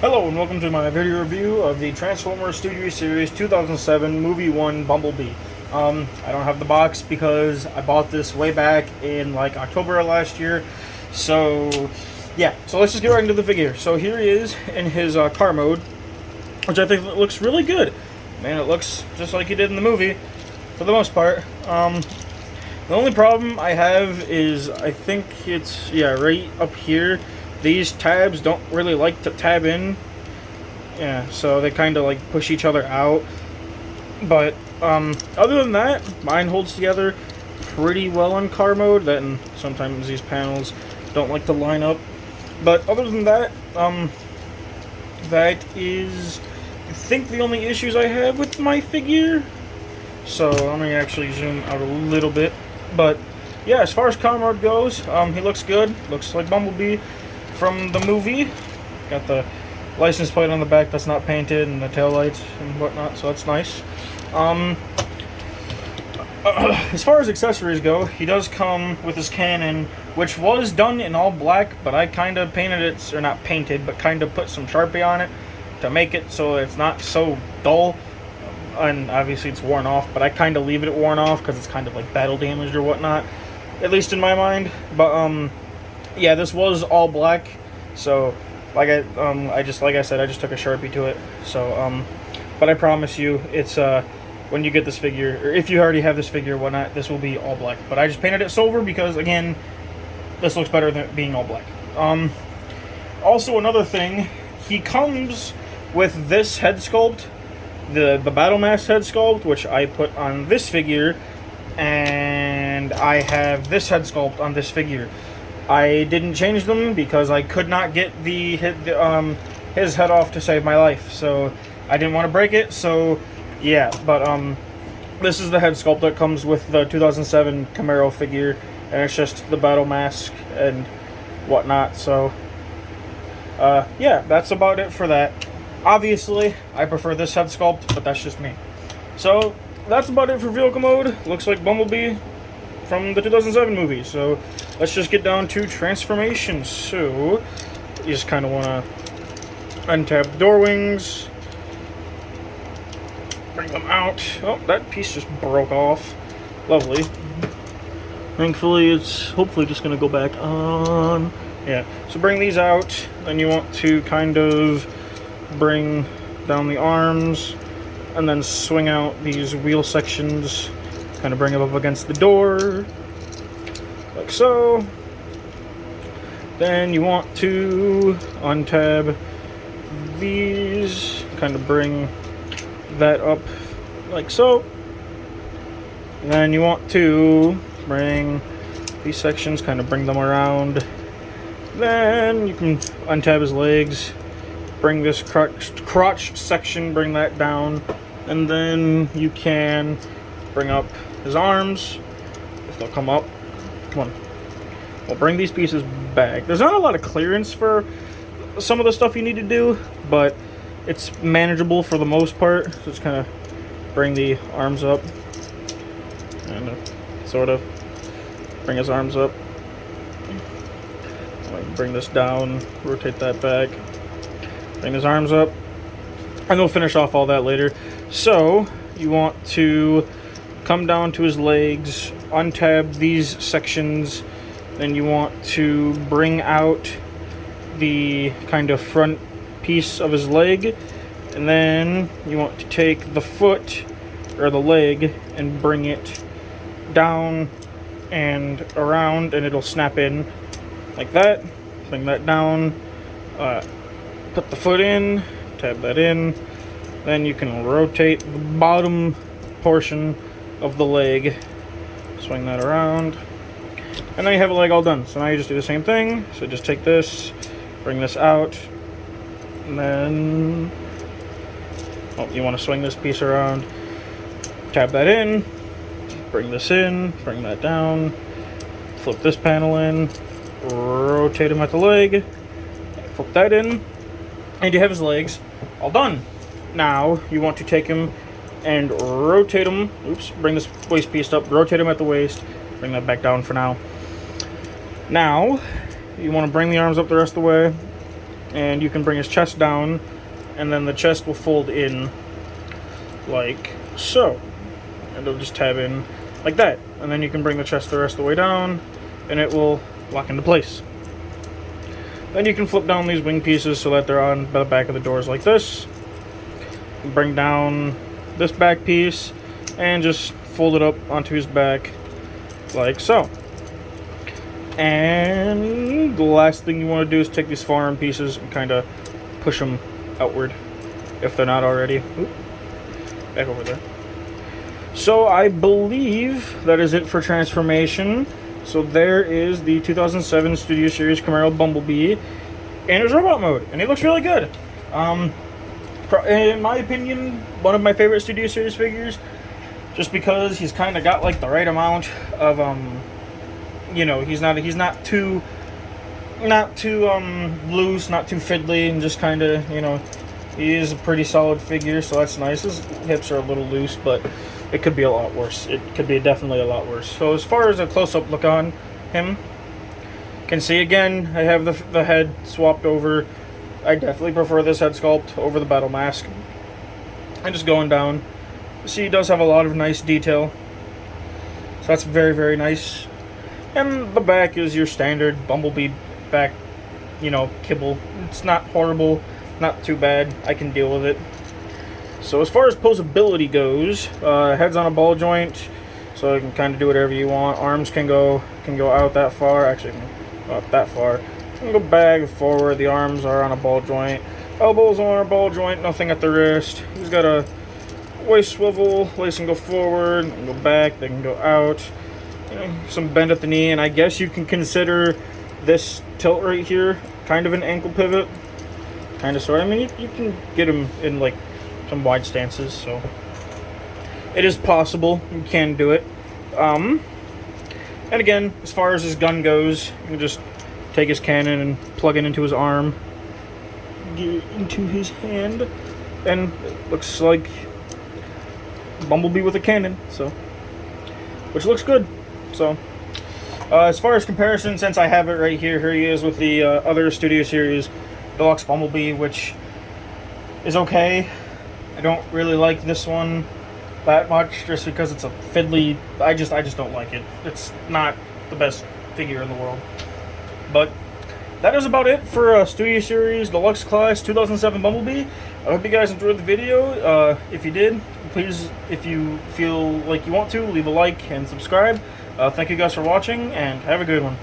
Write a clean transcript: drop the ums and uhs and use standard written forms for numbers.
Hello and welcome to my video review of the Transformers Studio Series 2007 Movie 1 Bumblebee. I don't have the box because I bought this way back in like October of last year. So yeah, so let's just get right into the figure. So here he is in his car mode, which I think looks really good. Man, it looks just like he did in the movie for the most part. The only problem I have is I think it's, right up here. These tabs don't really like to tab in. Yeah, so they kind of like push each other out. But other than that, mine holds together pretty well in car mode. Then sometimes these panels don't like to line up. But other than that, that is, I think, the only issues I have with my figure. So let me actually zoom out a little bit. But yeah, as far as car mode goes, he looks good. Looks like Bumblebee from the movie. Got the license plate on the back that's not painted and the taillights and whatnot, so that's nice. As far as accessories go, he does come with his cannon, which was done in all black, but I kind of painted it, or not painted, but kind of put some Sharpie on it to make it so it's not so dull. And obviously it's worn off, but I kind of leave it worn off because it's kind of like battle damaged or whatnot, at least in my mind. But yeah, this was all black, so like I just took a Sharpie to it. So but I promise you, it's when you get this figure, or if you already have this figure or whatnot, this will be all black. But I just painted it silver because, again, this looks better than being all black. Also, another thing, he comes with this head sculpt, the Battle Mass head sculpt, which I put on this figure, and I have this head sculpt on this figure. I didn't change them because I could not get his head off to save my life, so I didn't want to break it. So yeah, but this is the head sculpt that comes with the 2007 Camaro figure, and it's just the battle mask and whatnot. So yeah, that's about it for that. Obviously, I prefer this head sculpt, but that's just me. So that's about it for vehicle mode. Looks like Bumblebee from the 2007 movie. So let's just get down to transformation. So you just kind of want to untap the door wings, bring them out. Oh, that piece just broke off. Lovely. Thankfully, it's hopefully just going to go back on. Yeah, so bring these out. Then you want to kind of bring down the arms and then swing out these wheel sections. Kind of bring them up against the door, like so. Then you want to untab these, kind of bring that up like so. Then you want to bring these sections, kind of bring them around. Then you can untab his legs, bring this crotch section, bring that down, and then you can bring up his arms, if they'll come up. Come on. We'll bring these pieces back. There's not a lot of clearance for some of the stuff you need to do, but it's manageable for the most part. So just kind of bring the arms up and sort of bring his arms up. Bring this down, rotate that back, bring his arms up, and we'll finish off all that later. So you want to come down to his legs, untab these sections, then you want to bring out the kind of front piece of his leg, and then you want to take the foot or the leg and bring it down and around, and it'll snap in like that. Bring that down, put the foot in, tab that in, then you can rotate the bottom portion of the leg, swing that around, and now you have a leg all done. So now you just do the same thing. So just take this, bring this out, and then you want to swing this piece around, tab that in, bring this in, bring that down, flip this panel in, rotate him at the leg, flip that in, and you have his legs all done. Now you want to take him and rotate him. Oops, bring this waist piece up, rotate him at the waist, bring that back down for now. Now you want to bring the arms up the rest of the way, and you can bring his chest down, and then the chest will fold in like so, and it'll just tab in like that, and then you can bring the chest the rest of the way down, and it will lock into place. Then you can flip down these wing pieces so that they're on the back of the doors like this. Bring down this back piece and just fold it up onto his back like so. And the last thing you want to do is take these forearm pieces and kind of push them outward if they're not already. Oop. Back over there. So I believe that is it for transformation. So there is the 2007 Studio Series Camaro Bumblebee in his robot mode, and he looks really good. In my opinion, one of my favorite Studio Series figures, just because he's kind of got like the right amount of you know, he's not too loose, not too fiddly, and just kind of, you know, he is a pretty solid figure, so that's nice. His hips are a little loose, but it could be a lot worse. It could be definitely a lot worse. So as far as a close-up look on him, you can see again, I have the head swapped over. I definitely prefer this head sculpt over the battle mask. And just going down, see, he does have a lot of nice detail. So that's very, very nice. And the back is your standard Bumblebee back, you know, kibble. It's not horrible, not too bad. I can deal with it. So as far as posability goes, head's on a ball joint, so you can kind of do whatever you want. Arms can go out that far. Actually, not that far. You can go back and forward. The arms are on a ball joint. Elbows on a ball joint. Nothing at the wrist. He's got a waist swivel. Legs can go forward and go back. They can go out. You know, some bend at the knee, and I guess you can consider this tilt right here kind of an ankle pivot. Kind of sort. I mean, you can get him in like some wide stances, so it is possible. You can do it. And again, as far as his gun goes, you can just take his cannon and plug it into his arm, get it into his hand, and it looks like Bumblebee with a cannon, so, which looks good. So as far as comparison, since I have it right here, here he is with the other Studio Series Deluxe Bumblebee, which is okay. I don't really like this one that much, just because it's a fiddly. I just don't like it. It's not the best figure in the world. But that is about it for Studio Series Deluxe Class 2007 Bumblebee. I hope you guys enjoyed the video. If you did, please, if you feel like you want to, leave a like and subscribe. Thank you guys for watching, and have a good one.